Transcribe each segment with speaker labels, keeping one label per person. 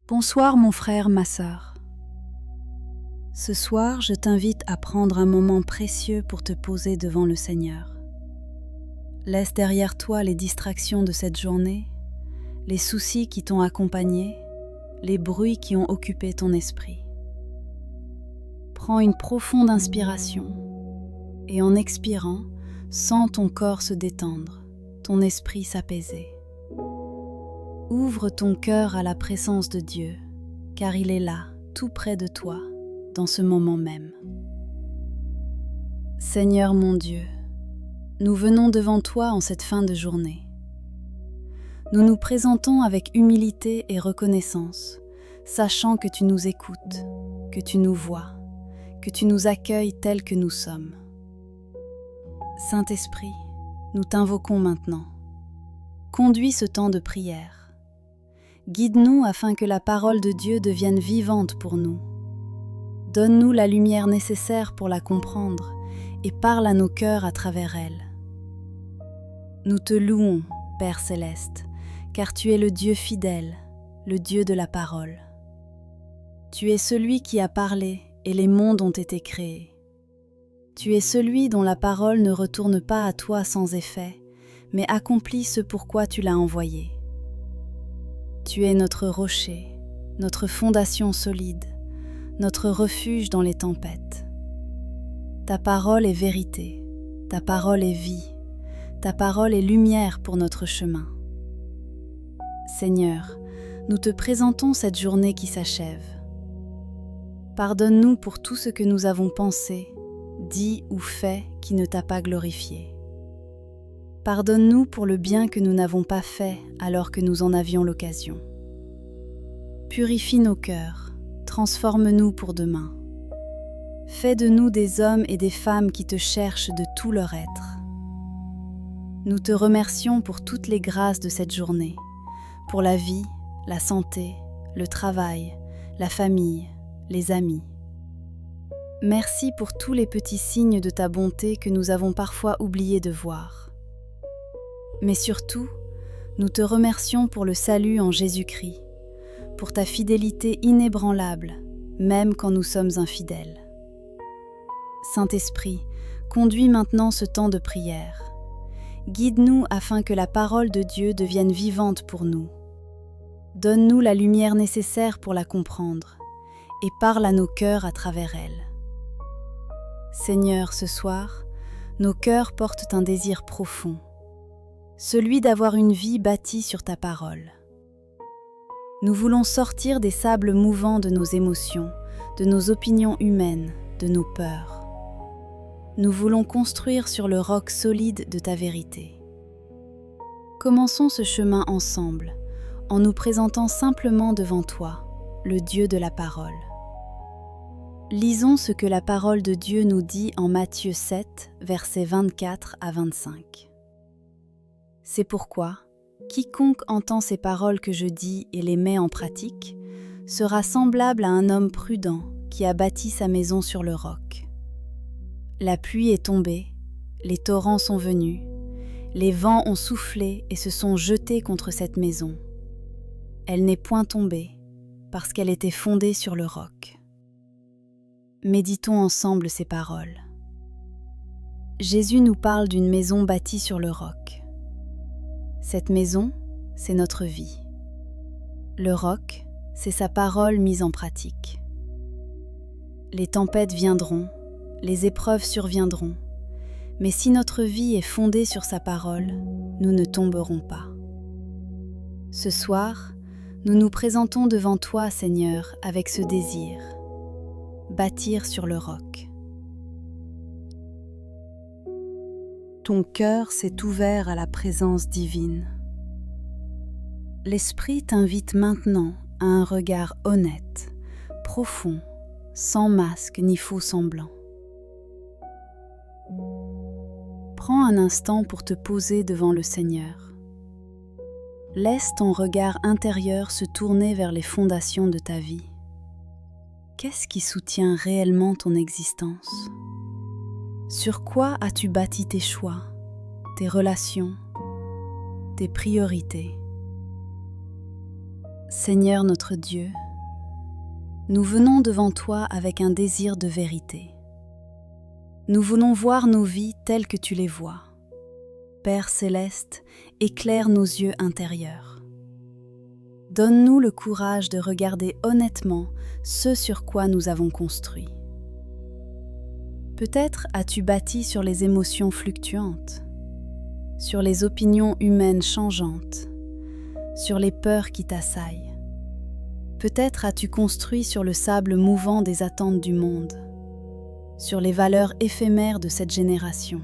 Speaker 1: Bonsoir mon frère, ma sœur. Ce soir, je t'invite à prendre un moment précieux pour te poser devant le Seigneur. Laisse derrière toi les distractions de cette journée, les soucis qui t'ont accompagné, les bruits qui ont occupé ton esprit. Prends une profonde inspiration et en expirant, sens ton corps se détendre, ton esprit s'apaiser. Ouvre ton cœur à la présence de Dieu, car il est là, tout près de toi, dans ce moment même. Seigneur mon Dieu, nous venons devant toi en cette fin de journée. Nous nous présentons avec humilité et reconnaissance, sachant que tu nous écoutes, que tu nous vois, que tu nous accueilles tels que nous sommes. Saint-Esprit, nous t'invoquons maintenant. Conduis ce temps de prière. Guide-nous afin que la parole de Dieu devienne vivante pour nous. Donne-nous la lumière nécessaire pour la comprendre et parle à nos cœurs à travers elle. Nous te louons, Père Céleste, car tu es le Dieu fidèle, le Dieu de la parole. Tu es celui qui a parlé et les mondes ont été créés. Tu es celui dont la parole ne retourne pas à toi sans effet, mais accomplit ce pourquoi tu l'as envoyé. Tu es notre rocher, notre fondation solide, notre refuge dans les tempêtes. Ta parole est vérité, ta parole est vie, ta parole est lumière pour notre chemin. Seigneur, nous te présentons cette journée qui s'achève. Pardonne-nous pour tout ce que nous avons pensé, dit ou fait qui ne t'a pas glorifié. Pardonne-nous pour le bien que nous n'avons pas fait alors que nous en avions l'occasion. Purifie nos cœurs, transforme-nous pour demain. Fais de nous des hommes et des femmes qui te cherchent de tout leur être. Nous te remercions pour toutes les grâces de cette journée, pour la vie, la santé, le travail, la famille, les amis. Merci pour tous les petits signes de ta bonté que nous avons parfois oublié de voir. Mais surtout, nous te remercions pour le salut en Jésus-Christ, pour ta fidélité inébranlable, même quand nous sommes infidèles. Saint-Esprit, conduis maintenant ce temps de prière. Guide-nous afin que la parole de Dieu devienne vivante pour nous. Donne-nous la lumière nécessaire pour la comprendre et parle à nos cœurs à travers elle. Seigneur, ce soir, nos cœurs portent un désir profond, celui d'avoir une vie bâtie sur ta parole. Nous voulons sortir des sables mouvants de nos émotions, de nos opinions humaines, de nos peurs. Nous voulons construire sur le roc solide de ta vérité. Commençons ce chemin ensemble, en nous présentant simplement devant toi, le Dieu de la parole. Lisons ce que la parole de Dieu nous dit en Matthieu 7, versets 24 à 25. C'est pourquoi, quiconque entend ces paroles que je dis et les met en pratique, sera semblable à un homme prudent qui a bâti sa maison sur le roc. La pluie est tombée, les torrents sont venus, les vents ont soufflé et se sont jetés contre cette maison. Elle n'est point tombée, parce qu'elle était fondée sur le roc. Méditons ensemble ces paroles. Jésus nous parle d'une maison bâtie sur le roc. Cette maison, c'est notre vie. Le roc, c'est sa parole mise en pratique. Les tempêtes viendront, les épreuves surviendront, mais si notre vie est fondée sur sa parole, nous ne tomberons pas. Ce soir, nous nous présentons devant toi, Seigneur, avec ce désir, bâtir sur le roc. Ton cœur s'est ouvert à la présence divine. L'Esprit t'invite maintenant à un regard honnête, profond, sans masque ni faux semblant. Prends un instant pour te poser devant le Seigneur. Laisse ton regard intérieur se tourner vers les fondations de ta vie. Qu'est-ce qui soutient réellement ton existence ? Sur quoi as-tu bâti tes choix, tes relations, tes priorités ? Seigneur notre Dieu, nous venons devant toi avec un désir de vérité. Nous voulons voir nos vies telles que tu les vois. Père céleste, éclaire nos yeux intérieurs. Donne-nous le courage de regarder honnêtement ce sur quoi nous avons construit. Peut-être as-tu bâti sur les émotions fluctuantes, sur les opinions humaines changeantes, sur les peurs qui t'assaillent. Peut-être as-tu construit sur le sable mouvant des attentes du monde, sur les valeurs éphémères de cette génération.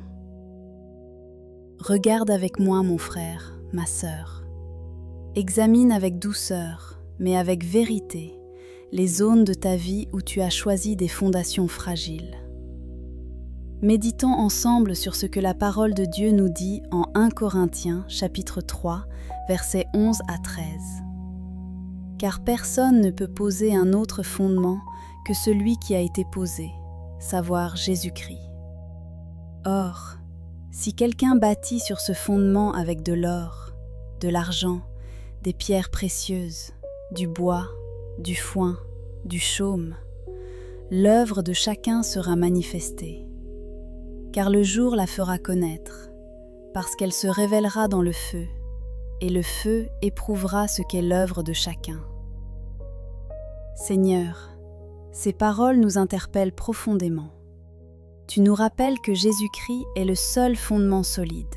Speaker 1: Regarde avec moi, mon frère, ma sœur. Examine avec douceur, mais avec vérité, les zones de ta vie où tu as choisi des fondations fragiles. Méditons ensemble sur ce que la parole de Dieu nous dit en 1 Corinthiens, chapitre 3, versets 11 à 13. Car personne ne peut poser un autre fondement que celui qui a été posé, savoir Jésus-Christ. Or, si quelqu'un bâtit sur ce fondement avec de l'or, de l'argent, des pierres précieuses, du bois, du foin, du chaume, l'œuvre de chacun sera manifestée. Car le jour la fera connaître, parce qu'elle se révélera dans le feu, et le feu éprouvera ce qu'est l'œuvre de chacun. Seigneur, ces paroles nous interpellent profondément. Tu nous rappelles que Jésus-Christ est le seul fondement solide.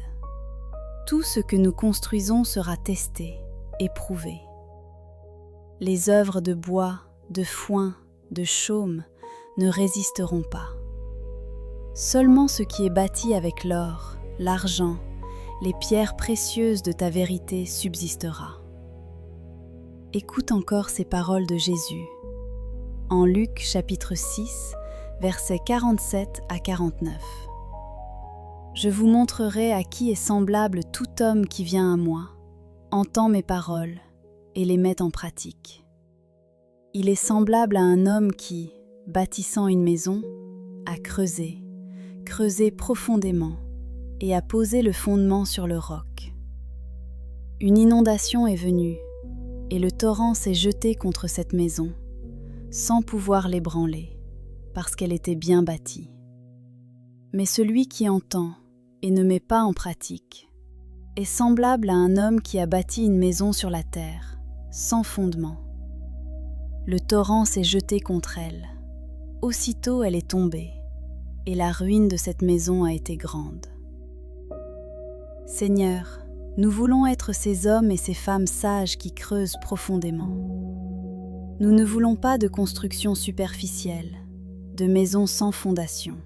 Speaker 1: Tout ce que nous construisons sera testé, éprouvé. Les œuvres de bois, de foin, de chaume ne résisteront pas. Seulement ce qui est bâti avec l'or, l'argent, les pierres précieuses de ta vérité subsistera. Écoute encore ces paroles de Jésus. En Luc chapitre 6, versets 47 à 49. Je vous montrerai à qui est semblable tout homme qui vient à moi, entend mes paroles et les met en pratique. Il est semblable à un homme qui, bâtissant une maison, a creusé profondément et a posé le fondement sur le roc. Une inondation est venue et le torrent s'est jeté contre cette maison, sans pouvoir l'ébranler, parce qu'elle était bien bâtie. Mais celui qui entend et ne met pas en pratique est semblable à un homme qui a bâti une maison sur la terre, sans fondement. Le torrent s'est jeté contre elle. Aussitôt elle est tombée, et la ruine de cette maison a été grande. Seigneur, nous voulons être ces hommes et ces femmes sages qui creusent profondément. Nous ne voulons pas de construction superficielle, de maisons sans fondation.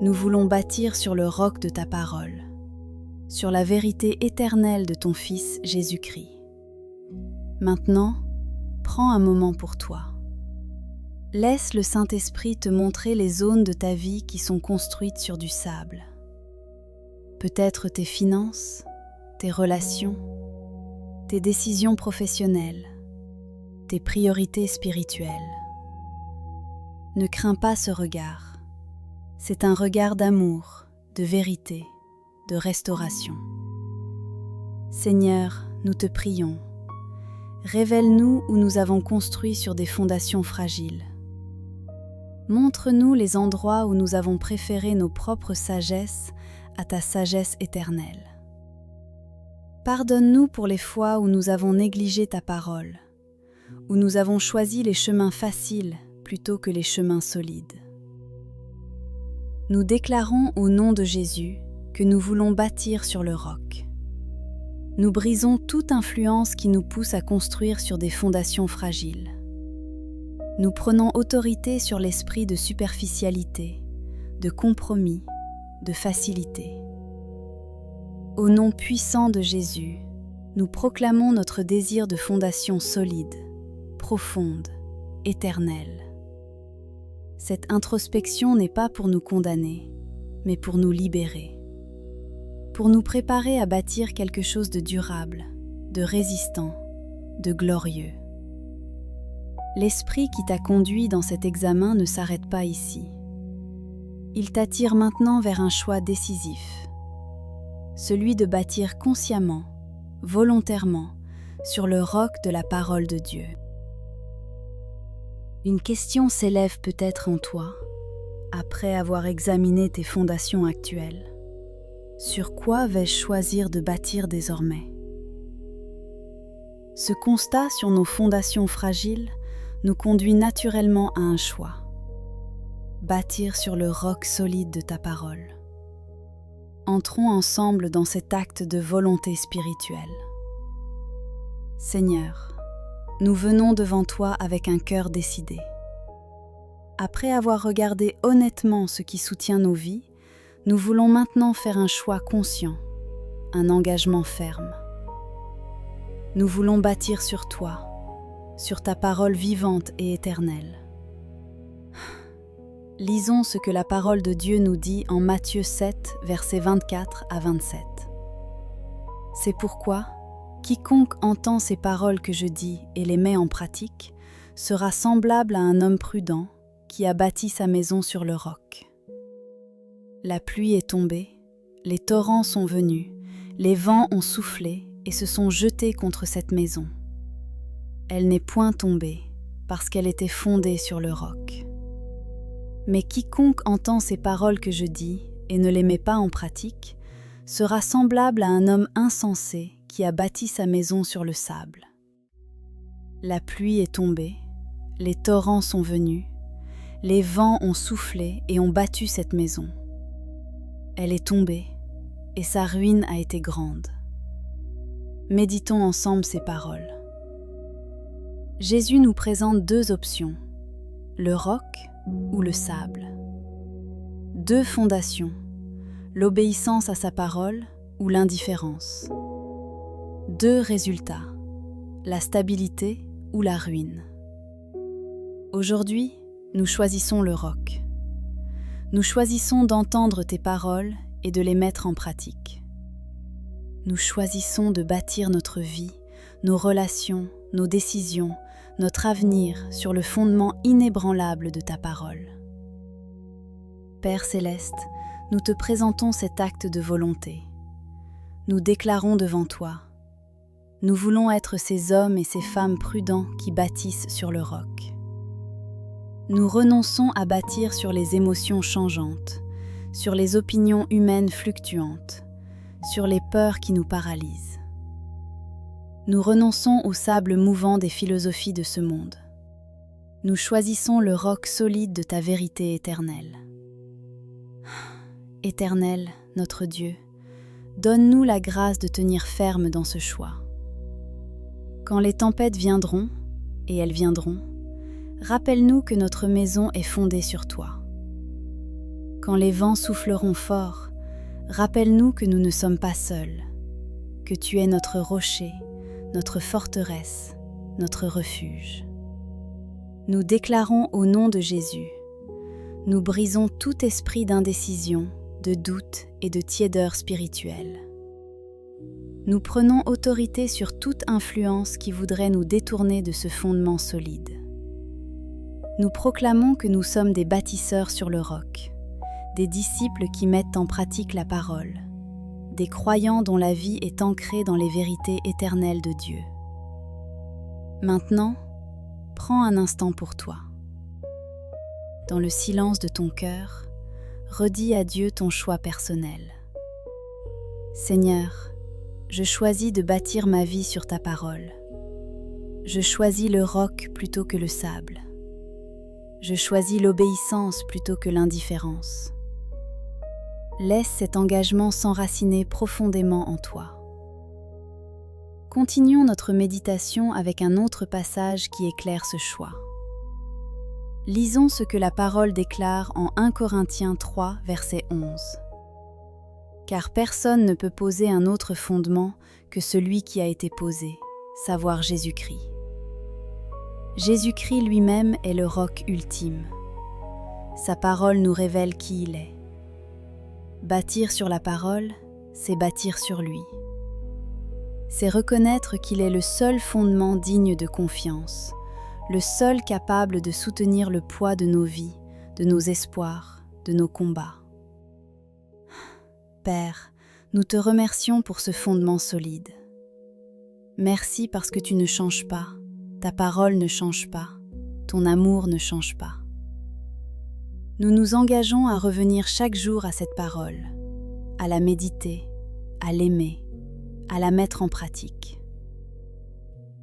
Speaker 1: Nous voulons bâtir sur le roc de ta parole, sur la vérité éternelle de ton Fils Jésus-Christ. Maintenant, prends un moment pour toi. Laisse le Saint-Esprit te montrer les zones de ta vie qui sont construites sur du sable. Peut-être tes finances, tes relations, tes décisions professionnelles, tes priorités spirituelles. Ne crains pas ce regard. C'est un regard d'amour, de vérité, de restauration. Seigneur, nous te prions. Révèle-nous où nous avons construit sur des fondations fragiles. Montre-nous les endroits où nous avons préféré nos propres sagesses à ta sagesse éternelle. Pardonne-nous pour les fois où nous avons négligé ta parole, où nous avons choisi les chemins faciles plutôt que les chemins solides. Nous déclarons au nom de Jésus que nous voulons bâtir sur le roc. Nous brisons toute influence qui nous pousse à construire sur des fondations fragiles. Nous prenons autorité sur l'esprit de superficialité, de compromis, de facilité. Au nom puissant de Jésus, nous proclamons notre désir de fondation solide, profonde, éternelle. Cette introspection n'est pas pour nous condamner, mais pour nous libérer, pour nous préparer à bâtir quelque chose de durable, de résistant, de glorieux. L'esprit qui t'a conduit dans cet examen ne s'arrête pas ici. Il t'attire maintenant vers un choix décisif, celui de bâtir consciemment, volontairement, sur le roc de la parole de Dieu. Une question s'élève peut-être en toi, après avoir examiné tes fondations actuelles. Sur quoi vais-je choisir de bâtir désormais ? Ce constat sur nos fondations fragiles nous conduit naturellement à un choix. Bâtir sur le roc solide de ta parole. Entrons ensemble dans cet acte de volonté spirituelle. Seigneur, nous venons devant toi avec un cœur décidé. Après avoir regardé honnêtement ce qui soutient nos vies, nous voulons maintenant faire un choix conscient, un engagement ferme. Nous voulons bâtir sur toi, sur ta parole vivante et éternelle. Lisons ce que la parole de Dieu nous dit en Matthieu 7, versets 24 à 27. C'est pourquoi, quiconque entend ces paroles que je dis et les met en pratique, sera semblable à un homme prudent qui a bâti sa maison sur le roc. La pluie est tombée, les torrents sont venus, les vents ont soufflé et se sont jetés contre cette maison. Elle n'est point tombée, parce qu'elle était fondée sur le roc. Mais quiconque entend ces paroles que je dis et ne les met pas en pratique, sera semblable à un homme insensé qui a bâti sa maison sur le sable. La pluie est tombée, les torrents sont venus, les vents ont soufflé et ont battu cette maison. Elle est tombée, et sa ruine a été grande. Méditons ensemble ces paroles. Jésus nous présente deux options, le roc ou le sable. Deux fondations, l'obéissance à sa parole ou l'indifférence. Deux résultats, la stabilité ou la ruine. Aujourd'hui, nous choisissons le roc. Nous choisissons d'entendre tes paroles et de les mettre en pratique. Nous choisissons de bâtir notre vie, nos relations, nos décisions, notre avenir sur le fondement inébranlable de ta parole. Père céleste, nous te présentons cet acte de volonté. Nous déclarons devant toi. Nous voulons être ces hommes et ces femmes prudents qui bâtissent sur le roc. Nous renonçons à bâtir sur les émotions changeantes, sur les opinions humaines fluctuantes, sur les peurs qui nous paralysent. Nous renonçons au sable mouvant des philosophies de ce monde. Nous choisissons le roc solide de ta vérité éternelle. Éternel, notre Dieu, donne-nous la grâce de tenir ferme dans ce choix. Quand les tempêtes viendront, et elles viendront, rappelle-nous que notre maison est fondée sur toi. Quand les vents souffleront fort, rappelle-nous que nous ne sommes pas seuls, que tu es notre rocher, notre forteresse, notre refuge. Nous déclarons au nom de Jésus, nous brisons tout esprit d'indécision, de doute et de tiédeur spirituelle. Nous prenons autorité sur toute influence qui voudrait nous détourner de ce fondement solide. Nous proclamons que nous sommes des bâtisseurs sur le roc, des disciples qui mettent en pratique la parole, des croyants dont la vie est ancrée dans les vérités éternelles de Dieu. Maintenant, prends un instant pour toi. Dans le silence de ton cœur, redis à Dieu ton choix personnel. Seigneur, je choisis de bâtir ma vie sur ta parole. Je choisis le roc plutôt que le sable. Je choisis l'obéissance plutôt que l'indifférence. Laisse cet engagement s'enraciner profondément en toi. Continuons notre méditation avec un autre passage qui éclaire ce choix. Lisons ce que la parole déclare en 1 Corinthiens 3, verset 11. Car personne ne peut poser un autre fondement que celui qui a été posé, savoir Jésus-Christ. Jésus-Christ lui-même est le roc ultime. Sa parole nous révèle qui il est. Bâtir sur la parole, c'est bâtir sur lui. C'est reconnaître qu'il est le seul fondement digne de confiance, le seul capable de soutenir le poids de nos vies, de nos espoirs, de nos combats. Père, nous te remercions pour ce fondement solide. Merci parce que tu ne changes pas, ta parole ne change pas, ton amour ne change pas. Nous nous engageons à revenir chaque jour à cette parole, à la méditer, à l'aimer, à la mettre en pratique.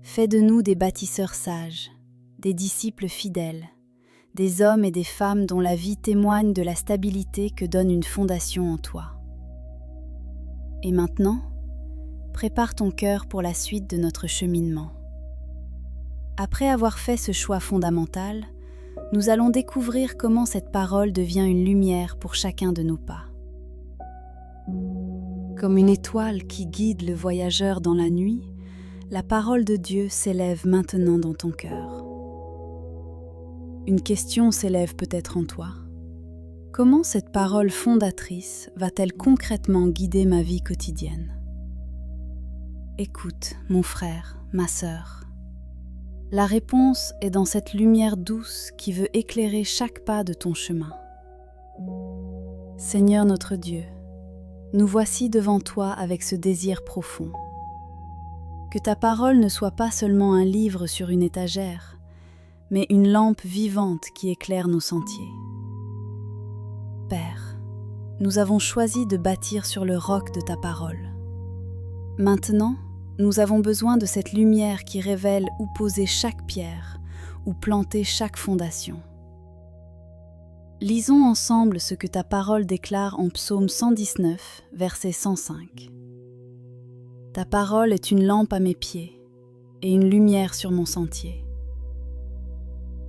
Speaker 1: Fais de nous des bâtisseurs sages, des disciples fidèles, des hommes et des femmes dont la vie témoigne de la stabilité que donne une fondation en toi. Et maintenant, prépare ton cœur pour la suite de notre cheminement. Après avoir fait ce choix fondamental, nous allons découvrir comment cette parole devient une lumière pour chacun de nos pas. Comme une étoile qui guide le voyageur dans la nuit, la parole de Dieu s'élève maintenant dans ton cœur. Une question s'élève peut-être en toi. Comment cette parole fondatrice va-t-elle concrètement guider ma vie quotidienne ? Écoute, mon frère, ma sœur. La réponse est dans cette lumière douce qui veut éclairer chaque pas de ton chemin. Seigneur notre Dieu, nous voici devant toi avec ce désir profond. Que ta parole ne soit pas seulement un livre sur une étagère, mais une lampe vivante qui éclaire nos sentiers. Père, nous avons choisi de bâtir sur le roc de ta parole. Maintenant, nous avons besoin de cette lumière qui révèle où poser chaque pierre, où planter chaque fondation. Lisons ensemble ce que ta parole déclare en Psaume 119, verset 105. Ta parole est une lampe à mes pieds et une lumière sur mon sentier.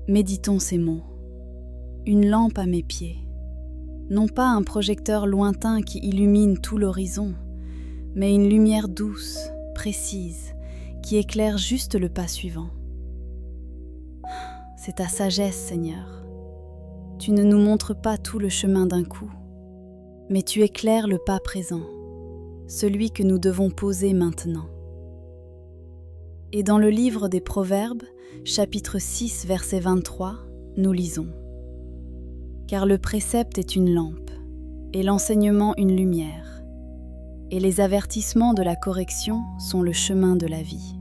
Speaker 1: Méditons ces mots. Une lampe à mes pieds. Non pas un projecteur lointain qui illumine tout l'horizon, mais une lumière douce, précise, qui éclaire juste le pas suivant. C'est ta sagesse, Seigneur. Tu ne nous montres pas tout le chemin d'un coup, mais tu éclaires le pas présent, celui que nous devons poser maintenant. Et dans le livre des Proverbes, chapitre 6, verset 23, nous lisons : Car le précepte est une lampe, et l'enseignement une lumière, et les avertissements de la correction sont le chemin de la vie.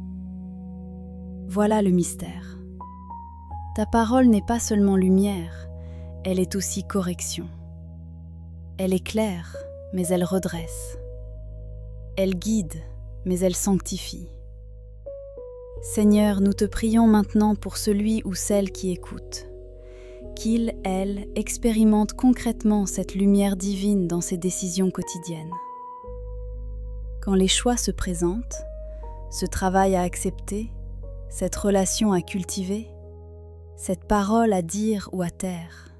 Speaker 1: Voilà le mystère. Ta parole n'est pas seulement lumière, elle est aussi correction. Elle éclaire, mais elle redresse. Elle guide, mais elle sanctifie. Seigneur, nous te prions maintenant pour celui ou celle qui écoute, qu'il, elle, expérimente concrètement cette lumière divine dans ses décisions quotidiennes. Quand les choix se présentent, ce travail à accepter, cette relation à cultiver, cette parole à dire ou à taire,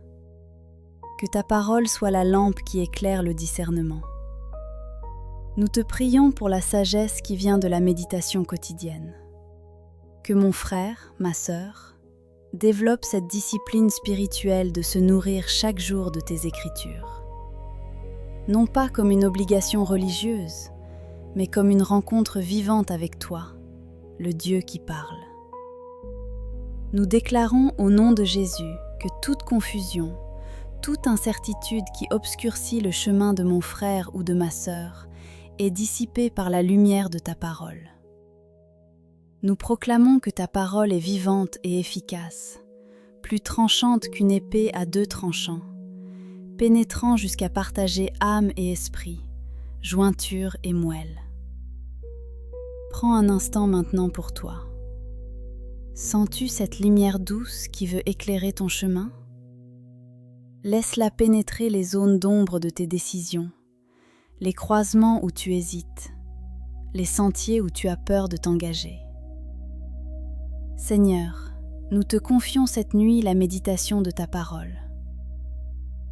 Speaker 1: que ta parole soit la lampe qui éclaire le discernement. Nous te prions pour la sagesse qui vient de la méditation quotidienne. Que mon frère, ma sœur, développe cette discipline spirituelle de se nourrir chaque jour de tes Écritures. Non pas comme une obligation religieuse, mais comme une rencontre vivante avec toi, le Dieu qui parle. Nous déclarons au nom de Jésus que toute confusion, toute incertitude qui obscurcit le chemin de mon frère ou de ma sœur est dissipée par la lumière de ta parole. Nous proclamons que ta parole est vivante et efficace, plus tranchante qu'une épée à 2 tranchants, pénétrant jusqu'à partager âme et esprit, jointure et moelle. Prends un instant maintenant pour toi. Sens-tu cette lumière douce qui veut éclairer ton chemin ? Laisse-la pénétrer les zones d'ombre de tes décisions, les croisements où tu hésites, les sentiers où tu as peur de t'engager. Seigneur, nous te confions cette nuit la méditation de ta parole.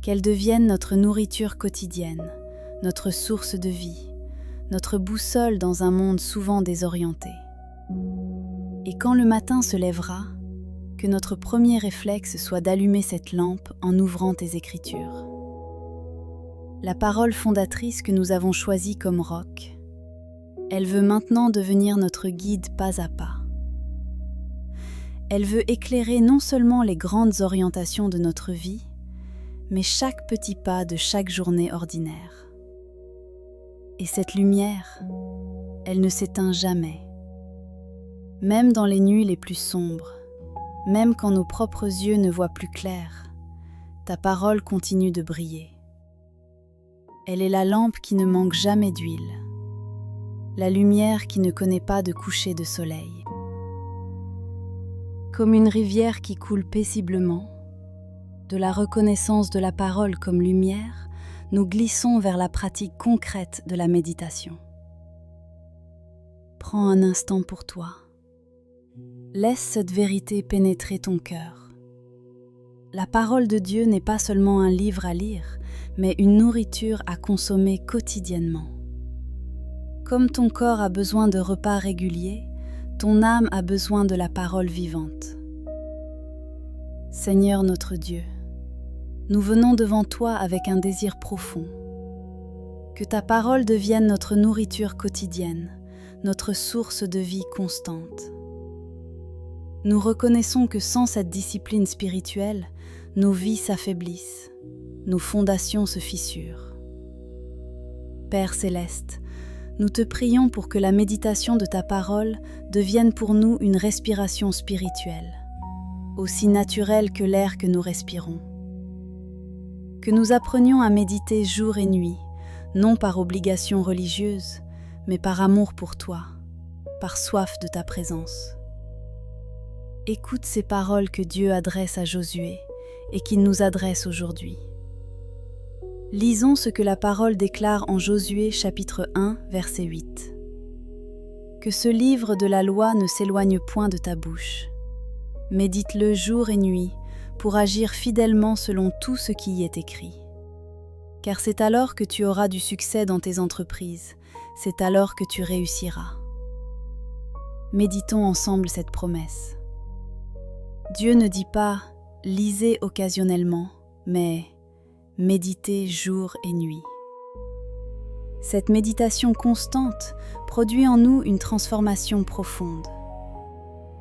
Speaker 1: Qu'elle devienne notre nourriture quotidienne, notre source de vie, notre boussole dans un monde souvent désorienté. Et quand le matin se lèvera, que notre premier réflexe soit d'allumer cette lampe en ouvrant tes Écritures. La parole fondatrice que nous avons choisie comme roc, elle veut maintenant devenir notre guide pas à pas. Elle veut éclairer non seulement les grandes orientations de notre vie, mais chaque petit pas de chaque journée ordinaire. Et cette lumière, elle ne s'éteint jamais. Même dans les nuits les plus sombres, même quand nos propres yeux ne voient plus clair, ta parole continue de briller. Elle est la lampe qui ne manque jamais d'huile, la lumière qui ne connaît pas de coucher de soleil. Comme une rivière qui coule paisiblement, de la reconnaissance de la parole comme lumière, nous glissons vers la pratique concrète de la méditation. Prends un instant pour toi. Laisse cette vérité pénétrer ton cœur. La parole de Dieu n'est pas seulement un livre à lire, mais une nourriture à consommer quotidiennement. Comme ton corps a besoin de repas réguliers, ton âme a besoin de la parole vivante. Seigneur notre Dieu, nous venons devant toi avec un désir profond. Que ta parole devienne notre nourriture quotidienne, notre source de vie constante. Nous reconnaissons que sans cette discipline spirituelle, nos vies s'affaiblissent, nos fondations se fissurent. Père céleste, nous te prions pour que la méditation de ta parole devienne pour nous une respiration spirituelle, aussi naturelle que l'air que nous respirons. Que nous apprenions à méditer jour et nuit, non par obligation religieuse, mais par amour pour toi, par soif de ta présence. Écoute ces paroles que Dieu adresse à Josué et qu'il nous adresse aujourd'hui. Lisons ce que la parole déclare en Josué chapitre 1, verset 8. Que ce livre de la loi ne s'éloigne point de ta bouche. Médite-le jour et nuit pour agir fidèlement selon tout ce qui y est écrit. Car c'est alors que tu auras du succès dans tes entreprises, c'est alors que tu réussiras. Méditons ensemble cette promesse. Dieu ne dit pas « lisez occasionnellement », mais « méditez jour et nuit ». Cette méditation constante produit en nous une transformation profonde.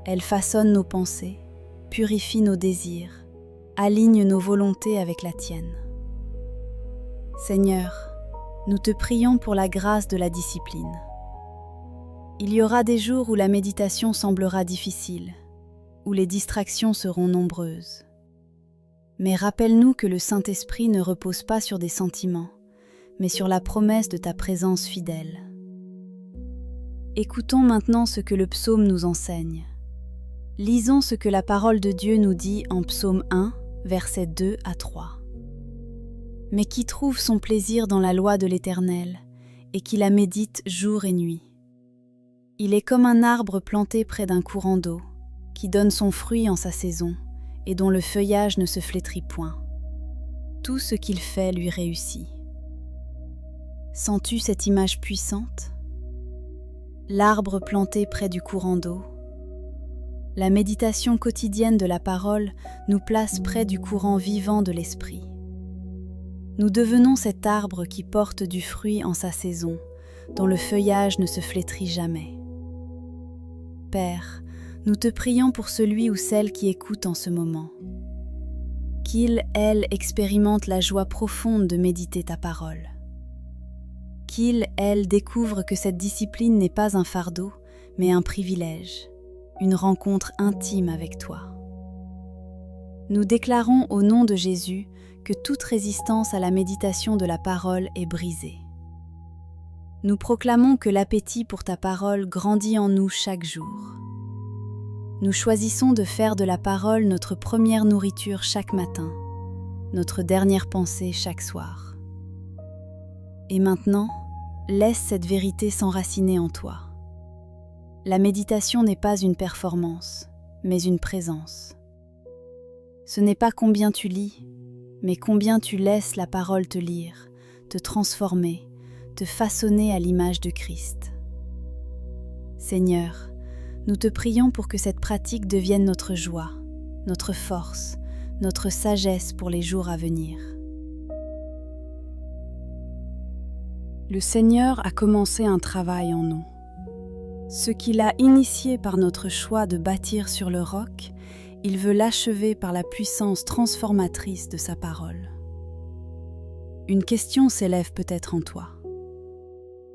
Speaker 1: Elle façonne nos pensées, purifie nos désirs, aligne nos volontés avec la tienne. Seigneur, nous te prions pour la grâce de la discipline. Il y aura des jours où la méditation semblera difficile, où les distractions seront nombreuses. Mais rappelle-nous que le Saint-Esprit ne repose pas sur des sentiments, mais sur la promesse de ta présence fidèle. Écoutons maintenant ce que le psaume nous enseigne. Lisons ce que la parole de Dieu nous dit en psaume 1, versets 2 à 3. Mais qui trouve son plaisir dans la loi de l'Éternel, et qui la médite jour et nuit. Il est comme un arbre planté près d'un courant d'eau, qui donne son fruit en sa saison, et dont le feuillage ne se flétrit point. Tout ce qu'il fait lui réussit. Sens-tu cette image puissante? L'arbre planté près du courant d'eau. La méditation quotidienne de la parole nous place près du courant vivant de l'esprit. Nous devenons cet arbre qui porte du fruit en sa saison, dont le feuillage ne se flétrit jamais. Père, nous te prions pour celui ou celle qui écoute en ce moment. Qu'il, elle, expérimente la joie profonde de méditer ta parole. Qu'il, elle, découvre que cette discipline n'est pas un fardeau, mais un privilège, une rencontre intime avec toi. Nous déclarons au nom de Jésus que toute résistance à la méditation de la parole est brisée. Nous proclamons que l'appétit pour ta parole grandit en nous chaque jour. Nous choisissons de faire de la parole notre première nourriture chaque matin, notre dernière pensée chaque soir. Et maintenant, laisse cette vérité s'enraciner en toi. La méditation n'est pas une performance, mais une présence. Ce n'est pas combien tu lis, mais combien tu laisses la parole te lire, te transformer, te façonner à l'image de Christ. Seigneur, nous te prions pour que cette pratique devienne notre joie, notre force, notre sagesse pour les jours à venir. Le Seigneur a commencé un travail en nous. Ce qu'il a initié par notre choix de bâtir sur le roc, il veut l'achever par la puissance transformatrice de sa parole. Une question s'élève peut-être en toi.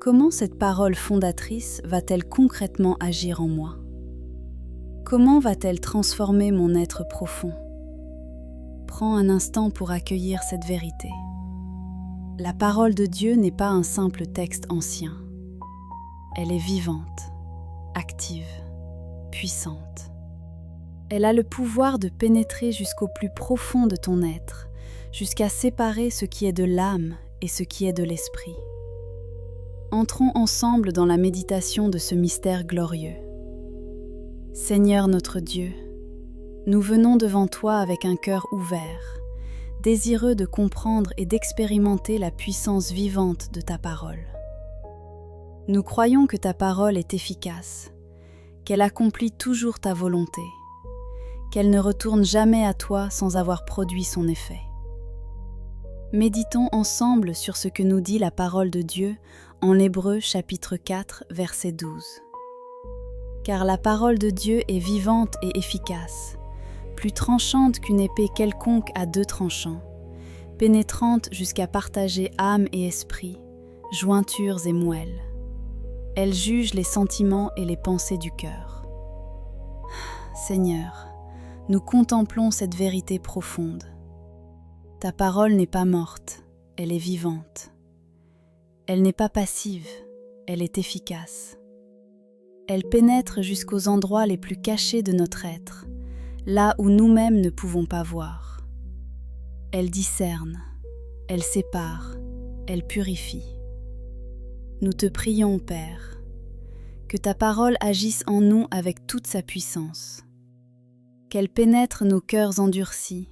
Speaker 1: Comment cette parole fondatrice va-t-elle concrètement agir en moi? Comment va-t-elle transformer mon être profond? Prends un instant pour accueillir cette vérité. La parole de Dieu n'est pas un simple texte ancien. Elle est vivante, active, puissante. Elle a le pouvoir de pénétrer jusqu'au plus profond de ton être, jusqu'à séparer ce qui est de l'âme et ce qui est de l'esprit. Entrons ensemble dans la méditation de ce mystère glorieux. Seigneur notre Dieu, nous venons devant toi avec un cœur ouvert, désireux de comprendre et d'expérimenter la puissance vivante de ta parole. Nous croyons que ta parole est efficace, qu'elle accomplit toujours ta volonté, qu'elle ne retourne jamais à toi sans avoir produit son effet. Méditons ensemble sur ce que nous dit la parole de Dieu en Hébreux chapitre 4, verset 12. Car la parole de Dieu est vivante et efficace, plus tranchante qu'une épée quelconque à 2 tranchants, pénétrante jusqu'à partager âme et esprit, jointures et moelles. Elle juge les sentiments et les pensées du cœur. Seigneur, nous contemplons cette vérité profonde. Ta parole n'est pas morte, elle est vivante. Elle n'est pas passive, elle est efficace. Elle pénètre jusqu'aux endroits les plus cachés de notre être, là où nous-mêmes ne pouvons pas voir. Elle discerne, elle sépare, elle purifie. Nous te prions, Père, que ta parole agisse en nous avec toute sa puissance. Qu'elle pénètre nos cœurs endurcis,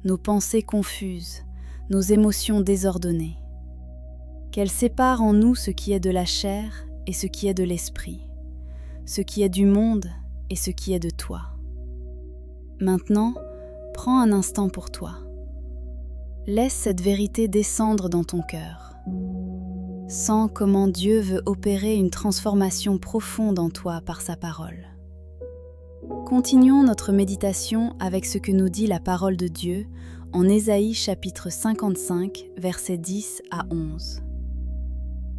Speaker 1: nos pensées confuses, nos émotions désordonnées. Qu'elle sépare en nous ce qui est de la chair et ce qui est de l'esprit, ce qui est du monde et ce qui est de toi. Maintenant, prends un instant pour toi. Laisse cette vérité descendre dans ton cœur. Sens comment Dieu veut opérer une transformation profonde en toi par sa parole. Continuons notre méditation avec ce que nous dit la parole de Dieu en Ésaïe chapitre 55, versets 10 à 11.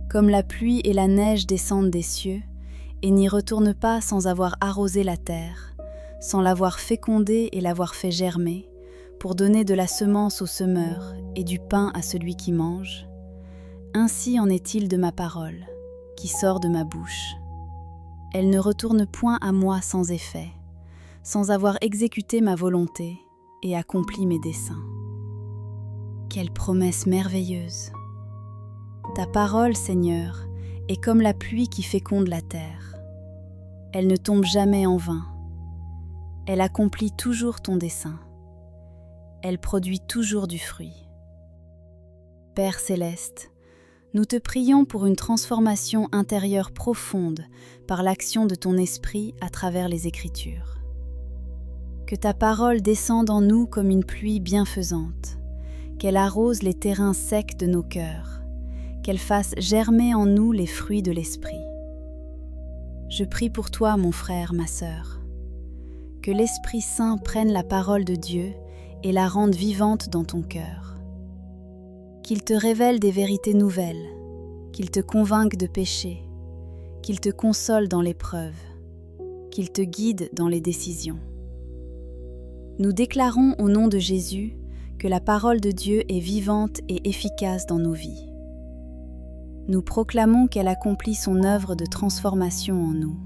Speaker 1: Comme la pluie et la neige descendent des cieux et n'y retournent pas sans avoir arrosé la terre, sans l'avoir fécondée et l'avoir fait germer, pour donner de la semence au semeur et du pain à celui qui mange, ainsi en est-il de ma parole, qui sort de ma bouche. Elle ne retourne point à moi sans effet, sans avoir exécuté ma volonté et accompli mes desseins. Quelle promesse merveilleuse! Ta parole, Seigneur, est comme la pluie qui féconde la terre. Elle ne tombe jamais en vain. Elle accomplit toujours ton dessein. Elle produit toujours du fruit. Père céleste, nous te prions pour une transformation intérieure profonde par l'action de ton esprit à travers les Écritures. Que ta parole descende en nous comme une pluie bienfaisante, qu'elle arrose les terrains secs de nos cœurs, qu'elle fasse germer en nous les fruits de l'esprit. Je prie pour toi, mon frère, ma sœur, que l'Esprit Saint prenne la parole de Dieu et la rende vivante dans ton cœur. Qu'il te révèle des vérités nouvelles, qu'il te convainque de péché, qu'il te console dans l'épreuve, qu'il te guide dans les décisions. Nous déclarons au nom de Jésus que la parole de Dieu est vivante et efficace dans nos vies. Nous proclamons qu'elle accomplit son œuvre de transformation en nous.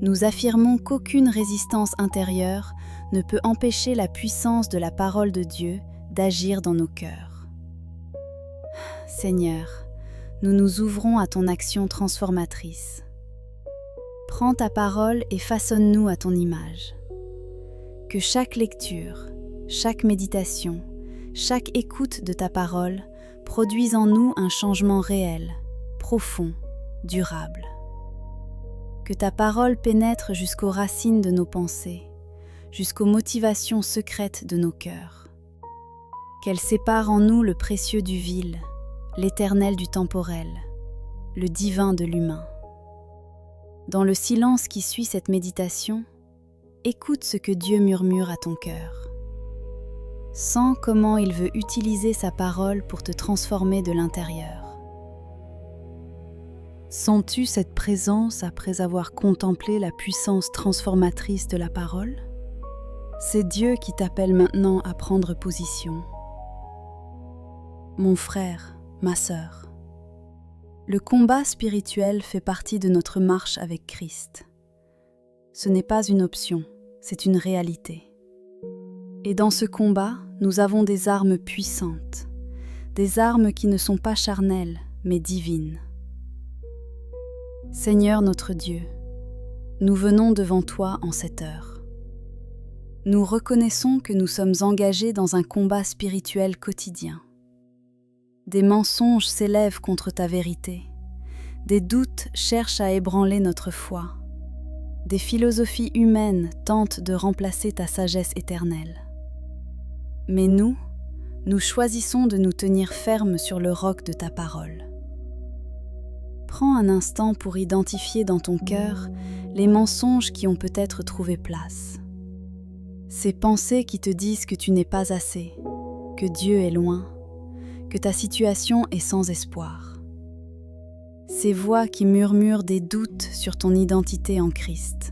Speaker 1: Nous affirmons qu'aucune résistance intérieure ne peut empêcher la puissance de la parole de Dieu d'agir dans nos cœurs. Seigneur, nous nous ouvrons à ton action transformatrice. Prends ta parole et façonne-nous à ton image. Que chaque lecture, chaque méditation, chaque écoute de ta parole produise en nous un changement réel, profond, durable. Que ta parole pénètre jusqu'aux racines de nos pensées, jusqu'aux motivations secrètes de nos cœurs. Qu'elle sépare en nous le précieux du vil, l'éternel du temporel, le divin de l'humain. Dans le silence qui suit cette méditation, écoute ce que Dieu murmure à ton cœur. Sens comment il veut utiliser sa parole pour te transformer de l'intérieur. Sens-tu cette présence après avoir contemplé la puissance transformatrice de la parole? C'est Dieu qui t'appelle maintenant à prendre position. Mon frère, ma sœur, le combat spirituel fait partie de notre marche avec Christ. Ce n'est pas une option, c'est une réalité. Et dans ce combat, nous avons des armes puissantes, des armes qui ne sont pas charnelles, mais divines. Seigneur notre Dieu, nous venons devant toi en cette heure. Nous reconnaissons que nous sommes engagés dans un combat spirituel quotidien. Des mensonges s'élèvent contre ta vérité, des doutes cherchent à ébranler notre foi, des philosophies humaines tentent de remplacer ta sagesse éternelle. Mais nous choisissons de nous tenir fermes sur le roc de ta parole. Prends un instant pour identifier dans ton cœur les mensonges qui ont peut-être trouvé place. Ces pensées qui te disent que tu n'es pas assez, que Dieu est loin, que ta situation est sans espoir. Ces voix qui murmurent des doutes sur ton identité en Christ.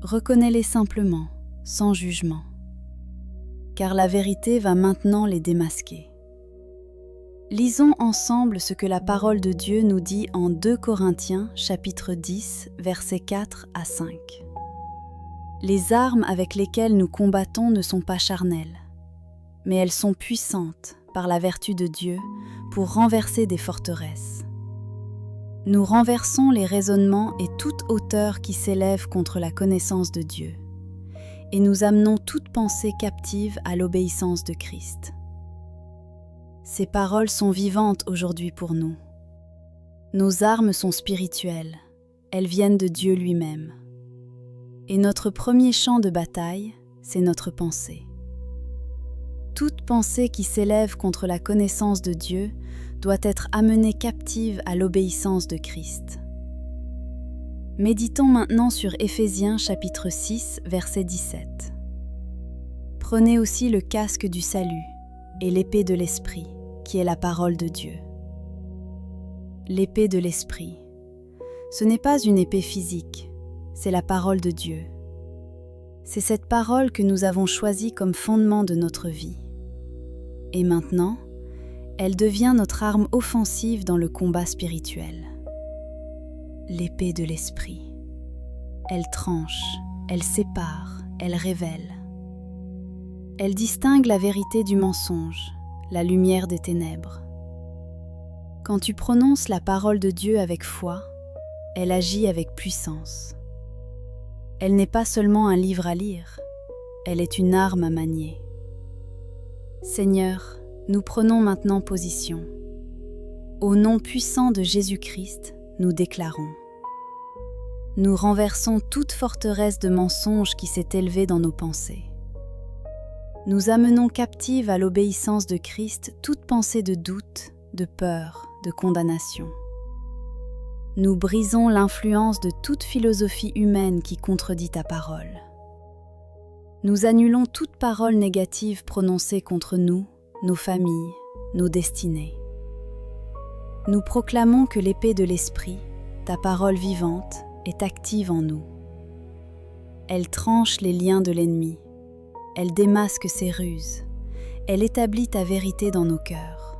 Speaker 1: Reconnais-les simplement, sans jugement, car la vérité va maintenant les démasquer. Lisons ensemble ce que la parole de Dieu nous dit en 2 Corinthiens, chapitre 10, versets 4 à 5. Les armes avec lesquelles nous combattons ne sont pas charnelles, mais elles sont puissantes par la vertu de Dieu pour renverser des forteresses. Nous renversons les raisonnements et toute hauteur qui s'élève contre la connaissance de Dieu, et nous amenons toute pensée captive à l'obéissance de Christ. Ces paroles sont vivantes aujourd'hui pour nous. Nos armes sont spirituelles, elles viennent de Dieu lui-même. Et notre premier champ de bataille, c'est notre pensée. Toute pensée qui s'élève contre la connaissance de Dieu doit être amenée captive à l'obéissance de Christ. Méditons maintenant sur Éphésiens chapitre 6, verset 17. Prenez aussi le casque du salut et l'épée de l'Esprit, qui est la parole de Dieu. L'épée de l'Esprit. Ce n'est pas une épée physique, c'est la parole de Dieu. C'est cette parole que nous avons choisie comme fondement de notre vie. Et maintenant, elle devient notre arme offensive dans le combat spirituel. L'épée de l'Esprit. Elle tranche, elle sépare, elle révèle. Elle distingue la vérité du mensonge, la lumière des ténèbres. Quand tu prononces la parole de Dieu avec foi, elle agit avec puissance. Elle n'est pas seulement un livre à lire, elle est une arme à manier. Seigneur, nous prenons maintenant position. Au nom puissant de Jésus-Christ, nous déclarons. Nous renversons toute forteresse de mensonges qui s'est élevée dans nos pensées. Nous amenons captive à l'obéissance de Christ toute pensée de doute, de peur, de condamnation. Nous brisons l'influence de toute philosophie humaine qui contredit ta parole. Nous annulons toute parole négative prononcée contre nous, nos familles, nos destinées. Nous proclamons que l'épée de l'Esprit, ta parole vivante, est active en nous. Elle tranche les liens de l'ennemi. Elle démasque ses ruses. Elle établit ta vérité dans nos cœurs.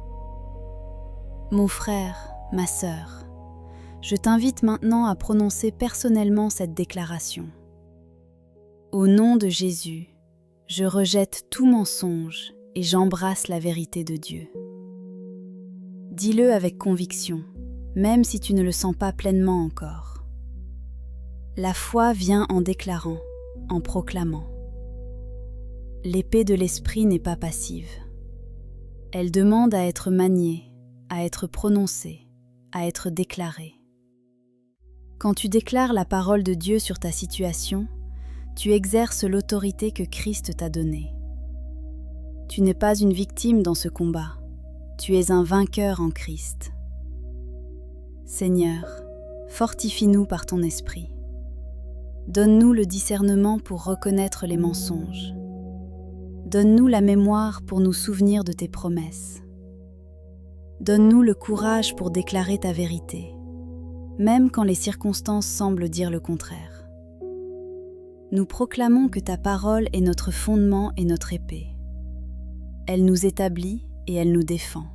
Speaker 1: Mon frère, ma sœur, je t'invite maintenant à prononcer personnellement cette déclaration. Au nom de Jésus, je rejette tout mensonge et j'embrasse la vérité de Dieu. Dis-le avec conviction, même si tu ne le sens pas pleinement encore. La foi vient en déclarant, en proclamant. L'épée de l'Esprit n'est pas passive. Elle demande à être maniée, à être prononcée, à être déclarée. Quand tu déclares la parole de Dieu sur ta situation, tu exerces l'autorité que Christ t'a donnée. Tu n'es pas une victime dans ce combat, tu es un vainqueur en Christ. Seigneur, fortifie-nous par ton esprit. Donne-nous le discernement pour reconnaître les mensonges. Donne-nous la mémoire pour nous souvenir de tes promesses. Donne-nous le courage pour déclarer ta vérité, même quand les circonstances semblent dire le contraire. Nous proclamons que ta parole est notre fondement et notre épée. Elle nous établit et elle nous défend.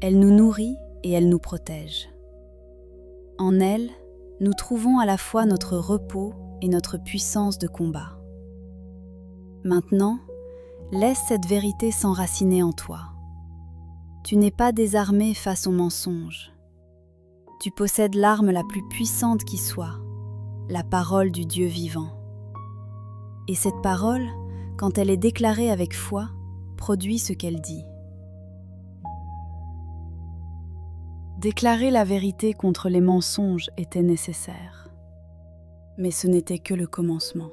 Speaker 1: Elle nous nourrit et elle nous protège. En elle, nous trouvons à la fois notre repos et notre puissance de combat. Maintenant, laisse cette vérité s'enraciner en toi. Tu n'es pas désarmé face aux mensonges. Tu possèdes l'arme la plus puissante qui soit, la parole du Dieu vivant. Et cette parole, quand elle est déclarée avec foi, produit ce qu'elle dit. Déclarer la vérité contre les mensonges était nécessaire. Mais ce n'était que le commencement.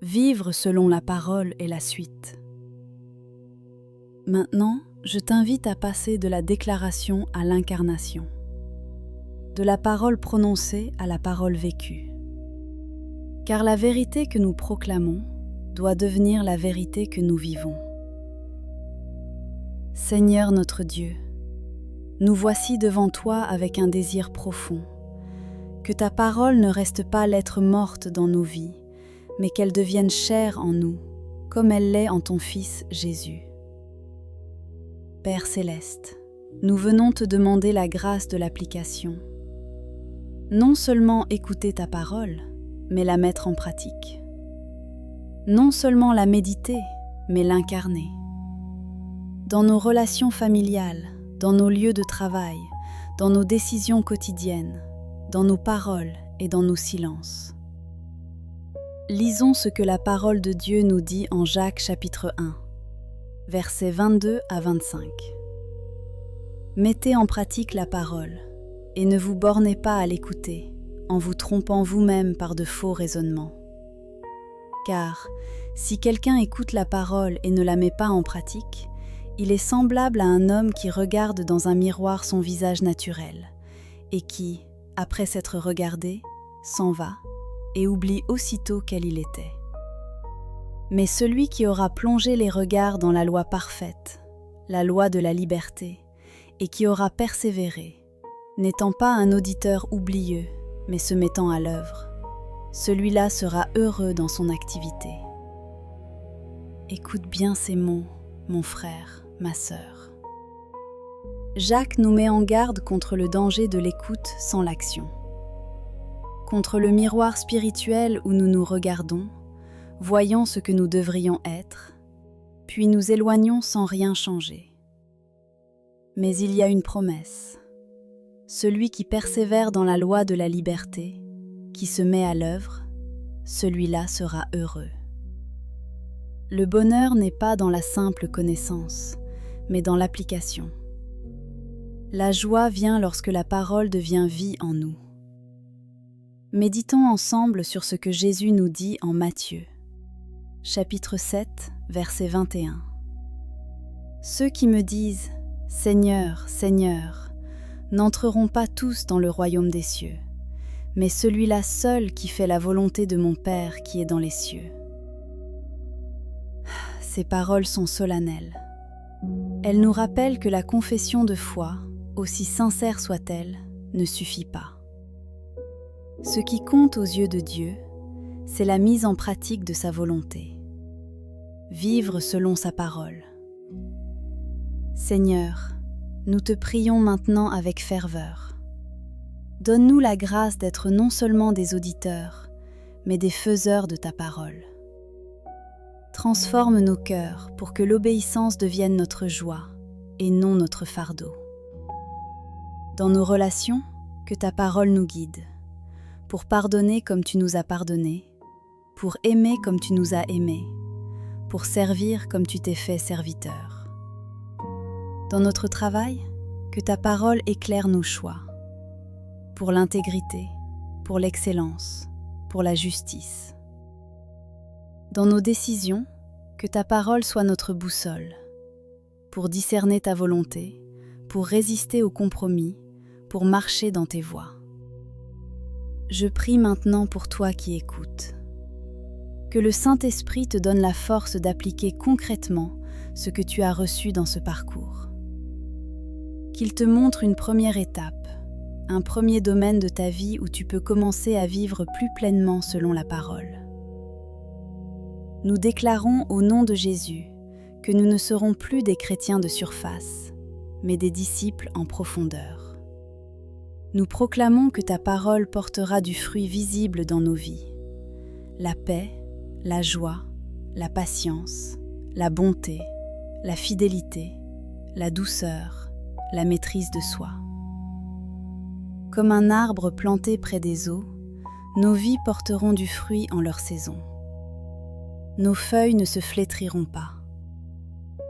Speaker 1: Vivre selon la parole est la suite. Maintenant, je t'invite à passer de la déclaration à l'incarnation, de la parole prononcée à la parole vécue. Car la vérité que nous proclamons doit devenir la vérité que nous vivons. Seigneur notre Dieu, nous voici devant toi avec un désir profond, que ta parole ne reste pas lettre morte dans nos vies, mais qu'elle devienne chair en nous, comme elle l'est en ton Fils Jésus. Père céleste, nous venons te demander la grâce de l'application. Non seulement écouter ta parole, mais la mettre en pratique. Non seulement la méditer, mais l'incarner. Dans nos relations familiales, dans nos lieux de travail, dans nos décisions quotidiennes, dans nos paroles et dans nos silences. Lisons ce que la parole de Dieu nous dit en Jacques chapitre 1, versets 22 à 25. Mettez en pratique la parole et ne vous bornez pas à l'écouter en vous trompant vous-même par de faux raisonnements. Car si quelqu'un écoute la parole et ne la met pas en pratique, il est semblable à un homme qui regarde dans un miroir son visage naturel et qui, après s'être regardé, s'en va et oublie aussitôt quel il était. Mais celui qui aura plongé les regards dans la loi parfaite, la loi de la liberté, et qui aura persévéré, n'étant pas un auditeur oublieux, mais se mettant à l'œuvre, celui-là sera heureux dans son activité. Écoute bien ces mots, mon frère, ma sœur. Jacques nous met en garde contre le danger de l'écoute sans l'action. Contre le miroir spirituel où nous nous regardons, voyons ce que nous devrions être, puis nous éloignons sans rien changer. Mais il y a une promesse. Celui qui persévère dans la loi de la liberté, qui se met à l'œuvre, celui-là sera heureux. Le bonheur n'est pas dans la simple connaissance, mais dans l'application. La joie vient lorsque la parole devient vie en nous. Méditons ensemble sur ce que Jésus nous dit en Matthieu, chapitre 7, verset 21. Ceux qui me disent « Seigneur, Seigneur », n'entreront pas tous dans le royaume des cieux, mais celui-là seul qui fait la volonté de mon Père qui est dans les cieux. Ces paroles sont solennelles. Elles nous rappellent que la confession de foi, aussi sincère soit-elle, ne suffit pas. Ce qui compte aux yeux de Dieu, c'est la mise en pratique de sa volonté. Vivre selon sa parole. Seigneur, nous te prions maintenant avec ferveur. Donne-nous la grâce d'être non seulement des auditeurs, mais des faiseurs de ta parole. Transforme nos cœurs pour que l'obéissance devienne notre joie et non notre fardeau. Dans nos relations, que ta parole nous guide, pour pardonner comme tu nous as pardonné, pour aimer comme tu nous as aimés, pour servir comme tu t'es fait serviteur. Dans notre travail, que ta parole éclaire nos choix, pour l'intégrité, pour l'excellence, pour la justice. Dans nos décisions, que ta parole soit notre boussole, pour discerner ta volonté, pour résister aux compromis, pour marcher dans tes voies. Je prie maintenant pour toi qui écoutes. Que le Saint-Esprit te donne la force d'appliquer concrètement ce que tu as reçu dans ce parcours. qu'il te montre une première étape, un premier domaine de ta vie où tu peux commencer à vivre plus pleinement selon la parole. Nous déclarons au nom de Jésus que nous ne serons plus des chrétiens de surface, mais des disciples en profondeur. Nous proclamons que ta parole portera du fruit visible dans nos vies. La paix, la joie, la patience, la bonté, la fidélité, la douceur, la maîtrise de soi. Comme un arbre planté près des eaux, nos vies porteront du fruit en leur saison. Nos feuilles ne se flétriront pas.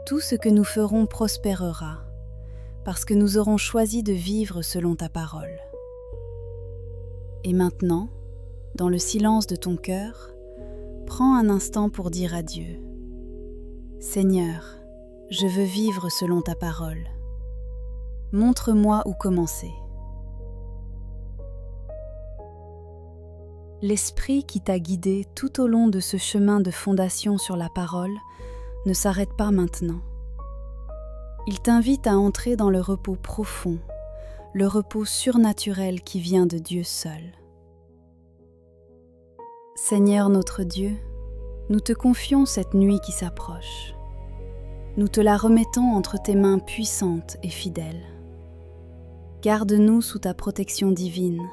Speaker 1: Tout ce que nous ferons prospérera, parce que nous aurons choisi de vivre selon ta parole. Et maintenant, dans le silence de ton cœur, prends un instant pour dire à Dieu : Seigneur, je veux vivre selon ta parole. Montre-moi où commencer. L'esprit qui t'a guidé tout au long de ce chemin de fondation sur la parole ne s'arrête pas maintenant. Il t'invite à entrer dans le repos profond, le repos surnaturel qui vient de Dieu seul. Seigneur notre Dieu, nous te confions cette nuit qui s'approche. Nous te la remettons entre tes mains puissantes et fidèles. Garde-nous sous ta protection divine,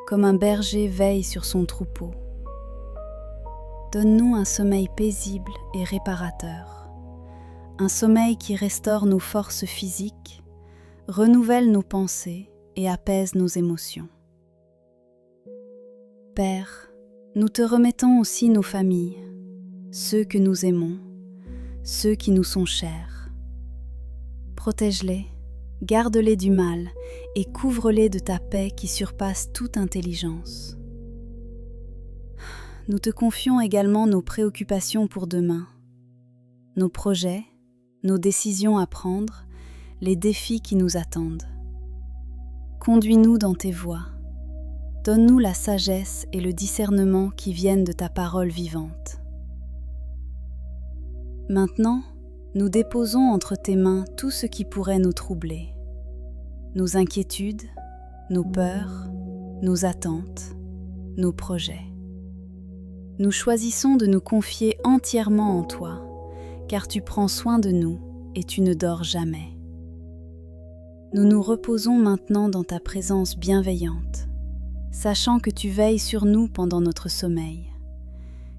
Speaker 1: comme un berger veille sur son troupeau. Donne-nous un sommeil paisible et réparateur, un sommeil qui restaure nos forces physiques, renouvelle nos pensées et apaise nos émotions. Père, nous te remettons aussi nos familles, ceux que nous aimons, ceux qui nous sont chers. Protège-les, garde-les du mal et couvre-les de ta paix qui surpasse toute intelligence. Nous te confions également nos préoccupations pour demain, nos projets, nos décisions à prendre, les défis qui nous attendent. Conduis-nous dans tes voies. Donne-nous la sagesse et le discernement qui viennent de ta parole vivante. Maintenant, nous déposons entre tes mains tout ce qui pourrait nous troubler. Nos inquiétudes, nos peurs, nos attentes, nos projets. Nous choisissons de nous confier entièrement en toi, car tu prends soin de nous et tu ne dors jamais. Nous nous reposons maintenant dans ta présence bienveillante, sachant que tu veilles sur nous pendant notre sommeil,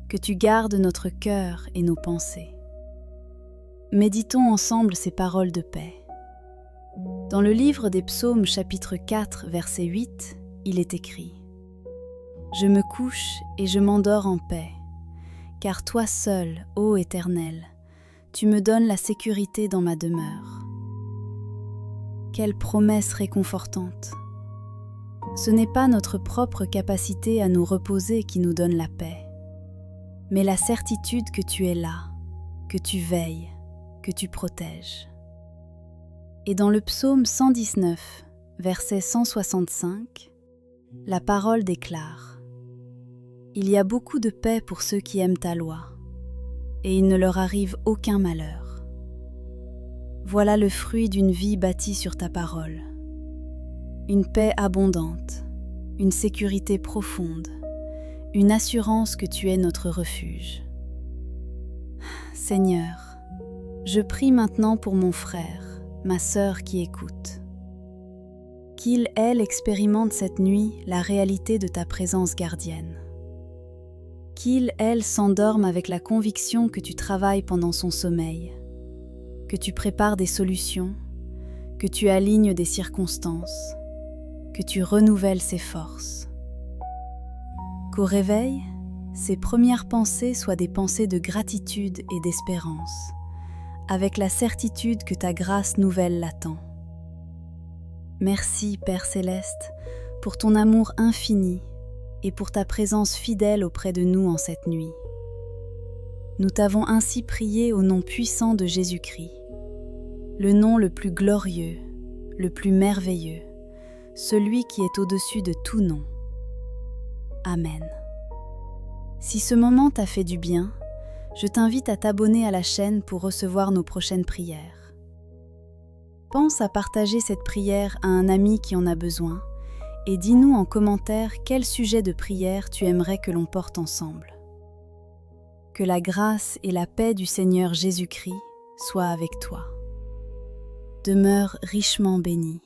Speaker 1: que tu gardes notre cœur et nos pensées. Méditons ensemble ces paroles de paix. Dans le livre des Psaumes chapitre 4, verset 8, il est écrit : « Je me couche et je m'endors en paix, car toi seul, ô Éternel, tu me donnes la sécurité dans ma demeure. » Quelle promesse réconfortante! Ce n'est pas notre propre capacité à nous reposer qui nous donne la paix, mais la certitude que tu es là, que tu veilles, que tu protèges. Et dans le psaume 119, verset 165, la parole déclare : « Il y a beaucoup de paix pour ceux qui aiment ta loi, et il ne leur arrive aucun malheur. » Voilà le fruit d'une vie bâtie sur ta parole. Une paix abondante, une sécurité profonde, une assurance que tu es notre refuge. Seigneur, je prie maintenant pour mon frère, ma sœur qui écoute. Qu'il, elle, expérimente cette nuit la réalité de ta présence gardienne. Qu'il, elle, s'endorme avec la conviction que tu travailles pendant son sommeil, que tu prépares des solutions, que tu alignes des circonstances, que tu renouvelles ses forces. Qu'au réveil, ses premières pensées soient des pensées de gratitude et d'espérance, avec la certitude que ta grâce nouvelle l'attend. Merci, Père Céleste, pour ton amour infini et pour ta présence fidèle auprès de nous en cette nuit. Nous t'avons ainsi prié au nom puissant de Jésus-Christ, le nom le plus glorieux, le plus merveilleux, celui qui est au-dessus de tout nom. Amen. Si ce moment t'a fait du bien, je t'invite à t'abonner à la chaîne pour recevoir nos prochaines prières. Pense à partager cette prière à un ami qui en a besoin et dis-nous en commentaire quel sujet de prière tu aimerais que l'on porte ensemble. Que la grâce et la paix du Seigneur Jésus-Christ soient avec toi. Demeure richement béni.